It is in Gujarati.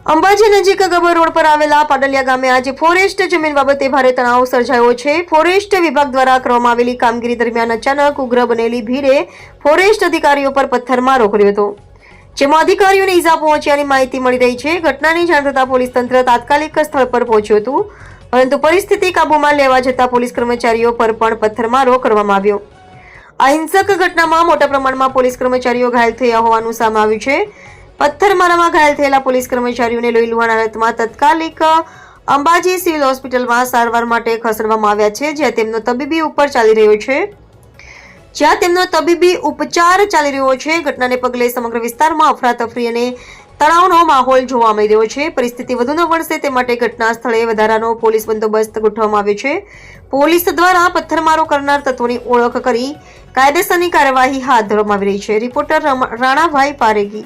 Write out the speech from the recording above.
અંબાજી નજીક ગબર રોડ પર આવેલા પાડલિયા ગામે આજે ફોરેસ્ટ જમીન બાબતે ભારે તણાવ સર્જાયો છે। ફોરેસ્ટ વિભાગ દ્વારા કરવામાં આવેલી કામગીરી દરમિયાન અચાનક ઉગ્ર બનેલી ભીડે ફોરેસ્ટ અધિકારીઓ પર પથ્થરમારો કર્યો હતો, જેમાં અધિકારીઓને ઈજા પહોંચ્યાની માહિતી મળી રહી છે। ઘટનાની જાણ થતાં પોલીસ તંત્ર તાત્કાલિક સ્થળ પર પહોંચ્યું હતું, પરંતુ પરિસ્થિતિ કાબૂમાં લેવા જતાં પોલીસ કર્મચારીઓ પર પણ પથ્થરમારો કરવામાં આવ્યો। આ હિંસક ઘટનામાં મોટા પ્રમાણમાં પોલીસ કર્મચારીઓ ઘાયલ થયા હોવાનું સામે આવ્યું છે। પથ્થરમારામાં ઘાયલ થયેલા પોલીસ કર્મચારીઓને લોહી લુહાણ હાલતમાં તાત્કાલિક અંબાજી સિવિલ હોસ્પિટલમાં સારવાર માટે ખસેડવામાં આવ્યા છે, જ્યાં તેમનો તબીબી ઉપચાર ચાલી રહ્યો છે। ઘટનાને પગલે સમગ્ર વિસ્તારમાં અફરાતફરી અને તણાવનો માહોલ જોવા મળી રહ્યો છે। પરિસ્થિતિ વધુ ન વણસે તે માટે ઘટના સ્થળે વધારાનો પોલીસ બંદોબસ્ત ગોઠવવામાં આવ્યો છે। પોલીસ દ્વારા પથ્થરમારો કરનાર તત્વોની ઓળખ કરી કાયદેસરની કાર્યવાહી હાથ ધરવામાં આવી રહી છે। રિપોર્ટર રાણાભાઈ પારેગી।